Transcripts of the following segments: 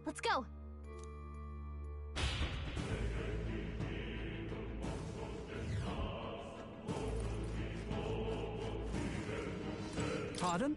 Let's go! Pardon?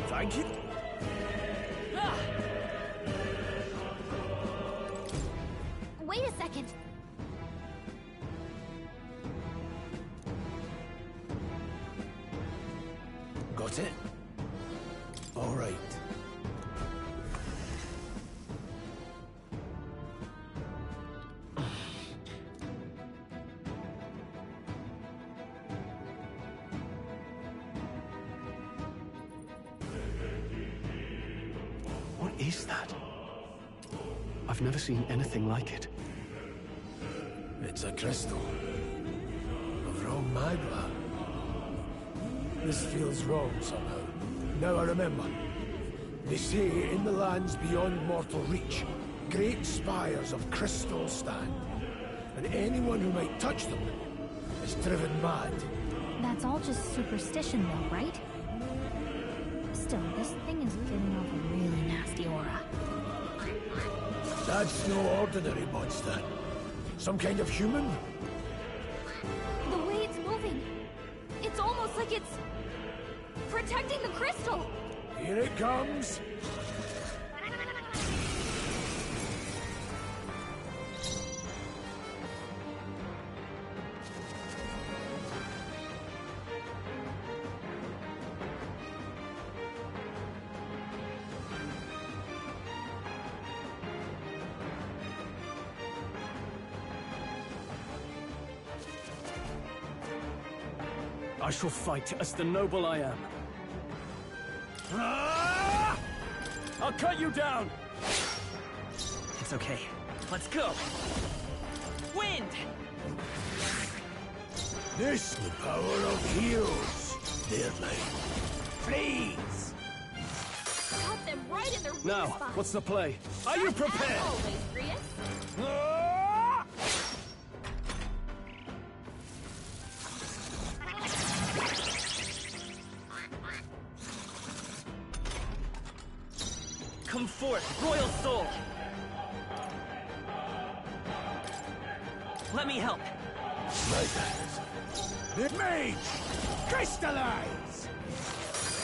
Thank you. Wait a second. Got it? All right. What is that? I've never seen anything like it. It's a crystal. Of wrong magma. This feels wrong somehow. Now I remember. They say in the lands beyond mortal reach, great spires of crystal stand. And anyone who might touch them is driven mad. That's all just superstition though, right? Still, this thing is giving off a really nasty aura. That's no ordinary monster. Some kind of human? The way it's moving, it's almost like it's protecting the crystal. Here it comes. I shall fight as the noble I am. I'll cut you down! It's okay. Let's go! Wind! This the power of heroes. Their life. Freeze! Cut them right in their weak Now, spot. what's the play? Are you prepared? As always, Prius. Come forth, royal soul! Let me help. The mage! Crystallize!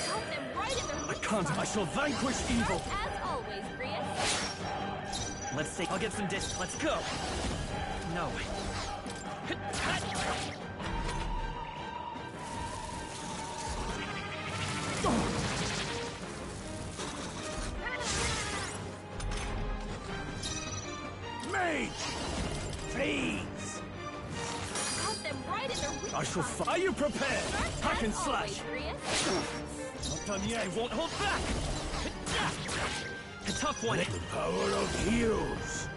Cut them right in their I weak can't. spot. I shall vanquish evil. As always, Prius. Let's see. I'll get some distance. Let's go! No. Mage! Freeze! Cut them right in their weak I shall spot. Are you prepared? Hack and As slash! always, Prius. Not done yet. I won't hold back! A tough one. The power of heroes.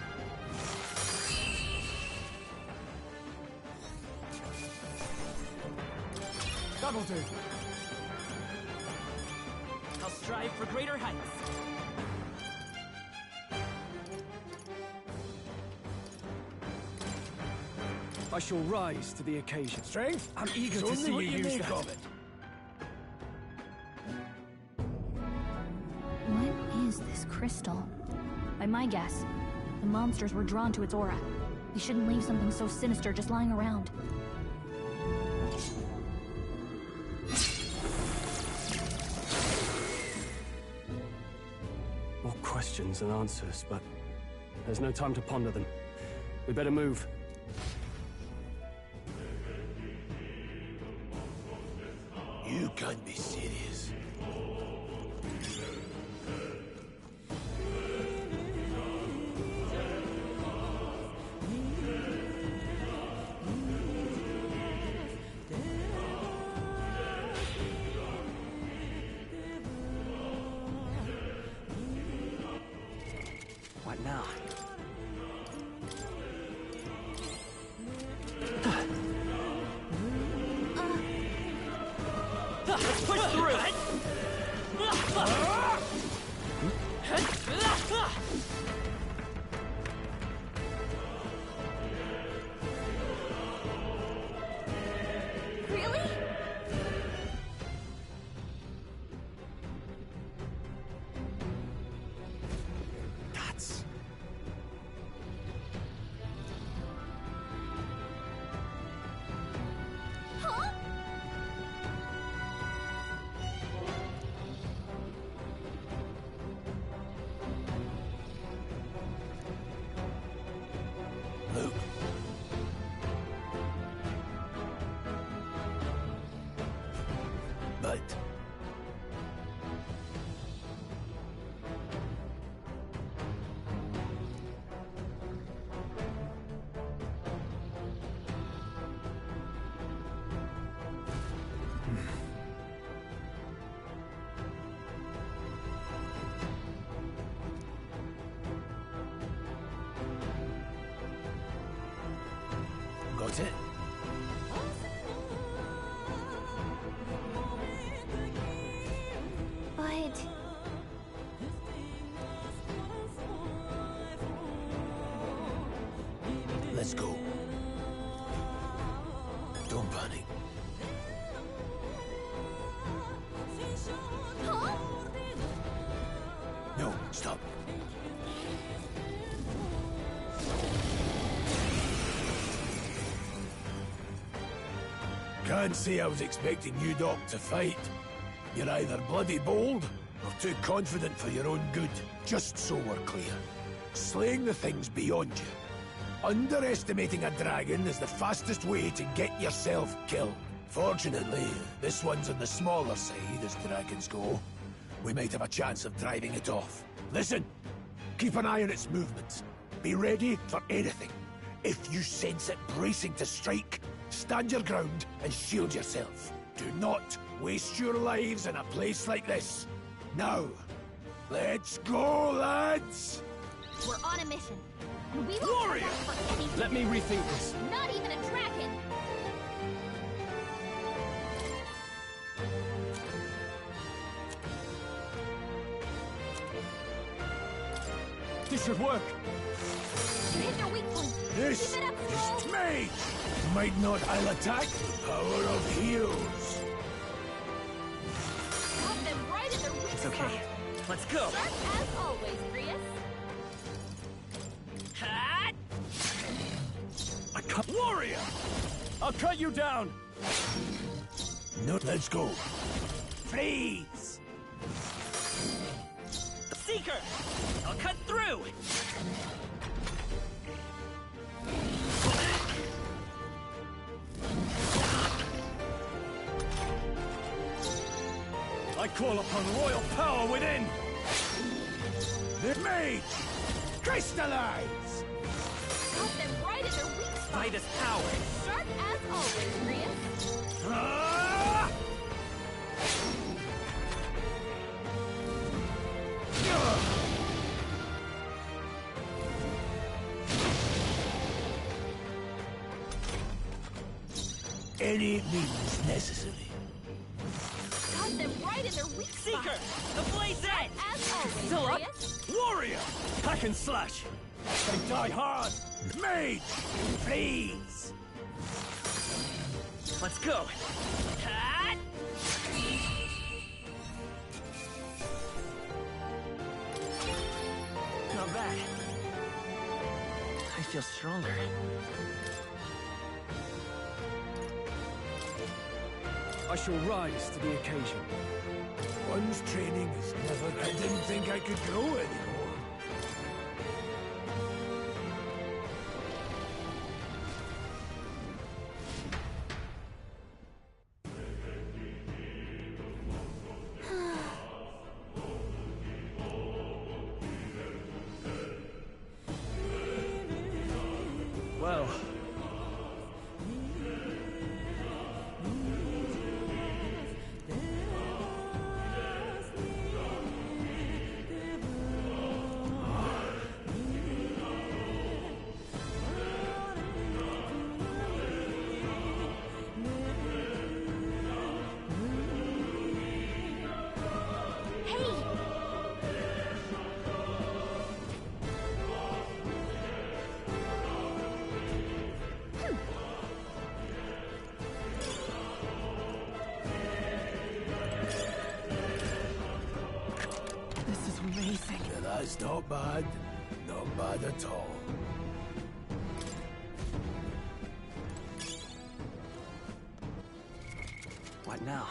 That'll do. I'll strive for greater heights. I shall rise to the occasion. Strength? I'm eager It's to only see what you you use make that. of it. What is this crystal? By my guess, the monsters were drawn to its aura. We shouldn't leave something so sinister just lying around. More questions than answers, but there's no time to ponder them. We better move. You can't be serious. now. Let's push through! Really? Guts. Huh? Luke. But... Got it? But... Let's go. Don't panic. Huh? No, stop. Can't say I was expecting you, Doc, to fight. You're either bloody bold, or too confident for your own good. Just so we're clear. Slaying the thing's beyond you. Underestimating a dragon is the fastest way to get yourself killed. Fortunately, this one's on the smaller side as dragons go. We might have a chance of driving it off. Listen, keep an eye on its movements. Be ready for anything. If you sense it bracing to strike, stand your ground and shield yourself. Do not waste your lives in a place like this. Now, let's go, lads! We're on a mission. And we won't Warrior! come back for anything. Let me rethink this. Not even a dragon! This should work. You hit their weak point. This Keep it up, is Skull. mage! Might not I'll attack the power of heals. Got them right in their weak It's okay. spot. Let's go! Sharp as always, Prius. Hot! I cut. Warrior! I'll cut you down! No, let's go. Freeze! Seeker! I'll cut through! I call upon royal power within! The mage! Crystallize! Got them right in their weak spot. Fight is power! Sharp as always, Prius. Ah! Any means necessary. Got them right in their weak spot. Seeker! The blaze edge! As always, Still up? Prius. Warrior! Hack and slash! They die hard! Mage! Freeze! Let's go! Hot! Not bad. I feel stronger. I shall rise to the occasion. One's training is never... I didn't think I could grow anymore. Well... That's not bad. Not bad at all. What now?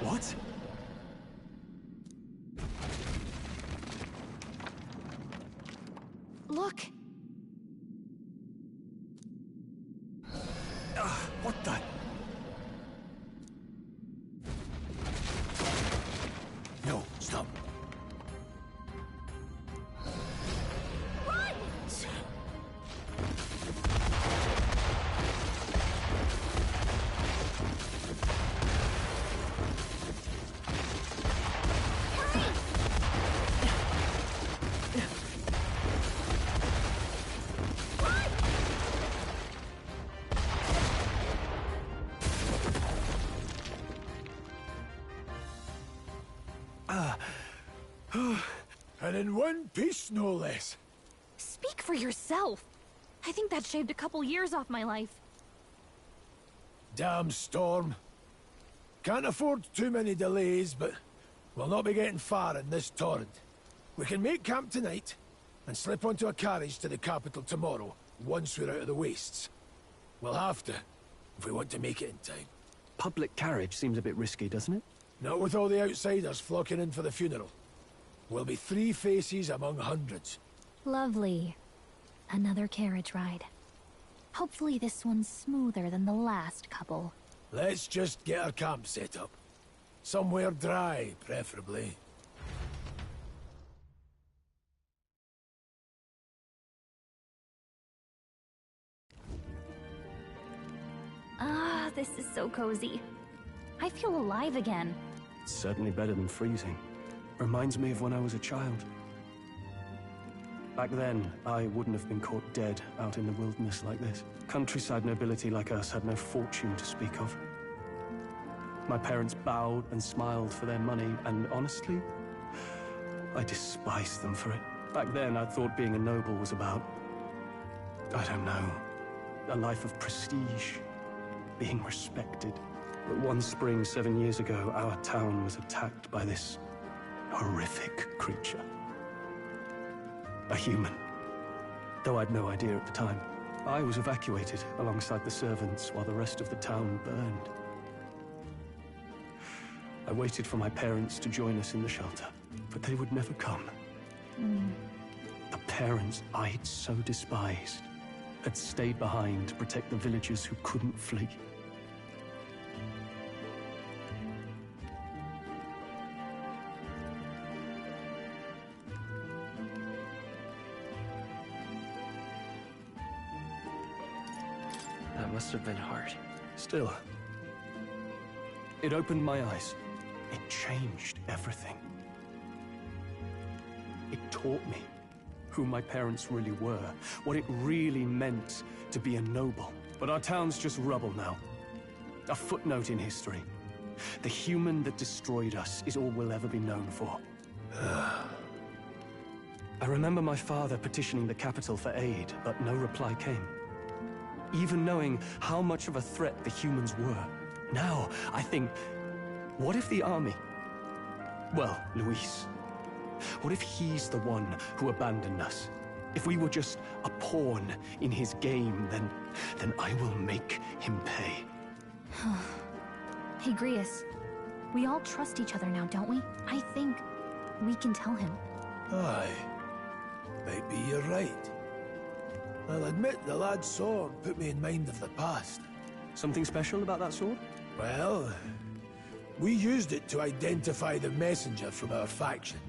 What? Look! What the? No, stop. Run! And in one piece, no less. Speak for yourself. I think that shaved a couple years off my life. Damn storm. Can't afford too many delays, but we'll not be getting far in this torrent. We can make camp tonight, and slip onto a carriage to the capital tomorrow, once we're out of the wastes. We'll have to, if we want to make it in time. Public carriage seems a bit risky, doesn't it? Not with all the outsiders flocking in for the funeral. We'll be 3 faces among hundreds. Lovely. Another carriage ride. Hopefully this one's smoother than the last couple. Let's just get our camp set up. Somewhere dry, preferably. Ah, this is so cozy. I feel alive again. It's certainly better than freezing. Reminds me of when I was a child. Back then, I wouldn't have been caught dead out in the wilderness like this. Countryside nobility like us had no fortune to speak of. My parents bowed and smiled for their money, and honestly, I despised them for it. Back then, I thought being a noble was about, I don't know, a life of prestige, being respected. But one spring 7 years ago, our town was attacked by this horrific creature. A human. Though I'd no idea at the time. I was evacuated alongside the servants while the rest of the town burned. I waited for my parents to join us in the shelter, but they would never come. The parents I'd so despised had stayed behind to protect the villagers who couldn't flee. That must have been hard. Still, it opened my eyes. It changed everything. It taught me who my parents really were, what it really meant to be a noble. But our town's just rubble now. A footnote in history. The human that destroyed us is all we'll ever be known for. I remember my father petitioning the capital for aid, but no reply came. Even knowing how much of a threat the humans were. Now, I think, what if the army... Well, Luis, What if he's the one who abandoned us? If we were just a pawn in his game, then I will make him pay. Hey, Grius. We all trust each other now, don't we? I think we can tell him. Aye. Maybe you're right. I'll admit the lad's sword put me in mind of the past. Something special about that sword? Well, we used it to identify the messenger from our faction.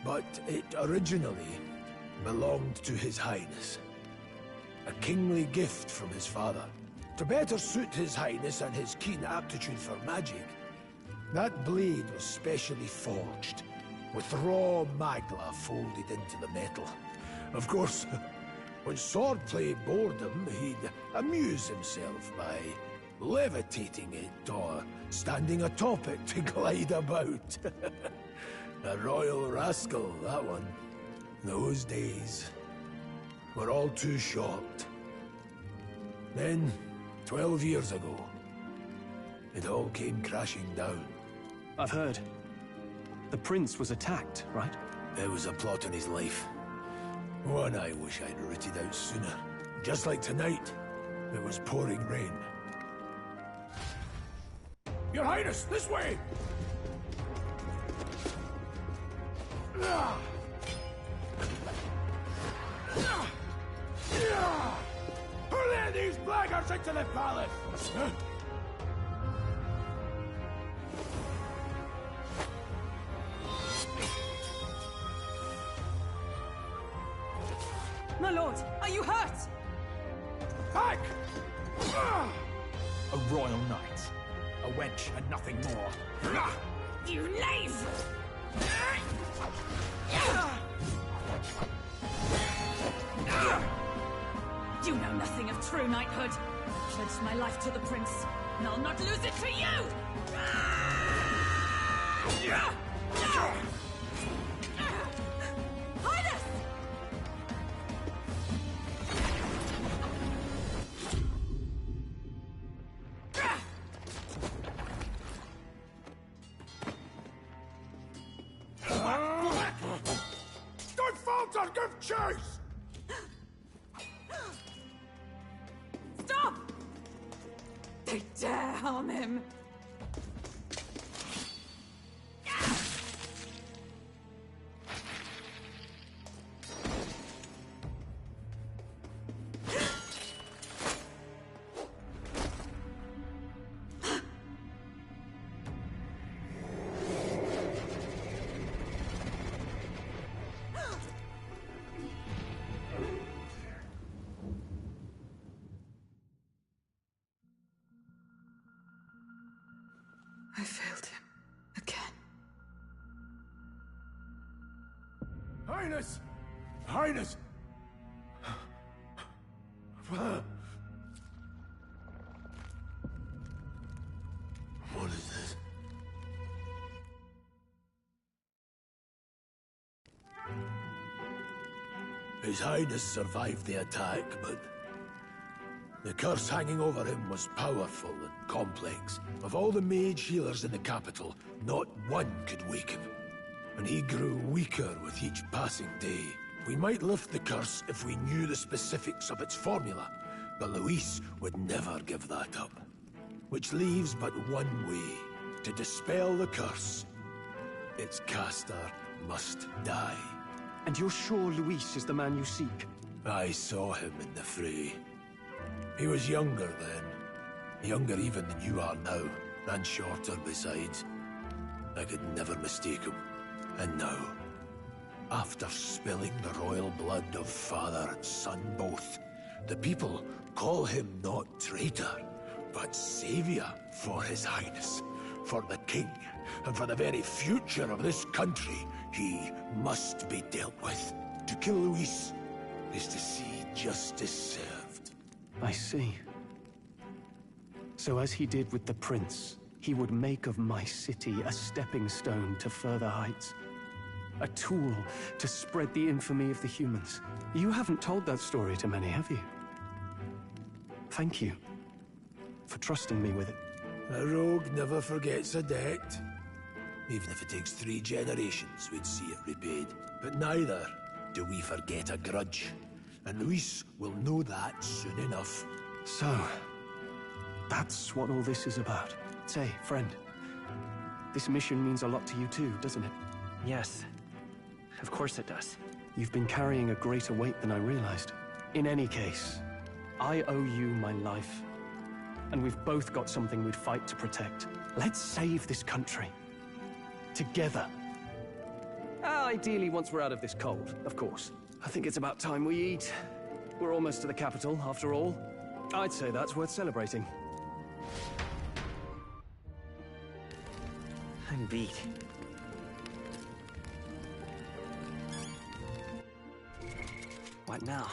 But it originally belonged to His Highness. A kingly gift from his father. To better suit His Highness and his keen aptitude for magic, that blade was specially forged, with raw magla folded into the metal. Of course, when swordplay bored him, he'd amuse himself by levitating it or standing atop it to glide about. A royal rascal, that one. Those days were all too short. Then, 12 years ago, it all came crashing down. I've heard. The prince was attacked, right? There was a plot in his life. One I wish I'd rooted out sooner. Just like tonight, it was pouring rain. Your Highness, this way! Who let these blackguards into the palace? My lord, are you hurt? Back! A royal knight. A wench and nothing more. You knave! You know nothing of true knighthood. I pledged my life to the prince, and I'll not lose it to you! Highness! Don't falter, give chase! Stop! They dare harm him! I failed him again. Highness! Highness! What is this? His Highness survived the attack, but the curse hanging over him was powerful and complex. Of all the mage healers in the capital, not one could wake him. And he grew weaker with each passing day. We might lift the curse if we knew the specifics of its formula, but Luis would never give that up. Which leaves but one way to dispel the curse. Its caster must die. And you're sure Luis is the man you seek? I saw him in the fray. He was younger then. Younger even than you are now, and shorter besides. I could never mistake him. And now, after spilling the royal blood of father and son both, the people call him not traitor, but savior for His Highness, for the king, and for the very future of this country. He must be dealt with. To kill Luis is to see justice served. I see. So as he did with the prince, he would make of my city a stepping stone to further heights. A tool to spread the infamy of the humans. You haven't told that story to many, have you? Thank you for trusting me with it. A rogue never forgets a debt. Even if it takes 3 generations, we'd see it repaid. But neither do we forget a grudge. And Luis will know that soon enough. So, that's what all this is about. Say, friend, this mission means a lot to you too, doesn't it? Yes. Of course it does. You've been carrying a greater weight than I realized. In any case, I owe you my life. And we've both got something we'd fight to protect. Let's save this country. Together. Ideally, once we're out of this cold, of course. I think it's about time we eat. We're almost to the capital, after all. I'd say that's worth celebrating. I'm beat. What now?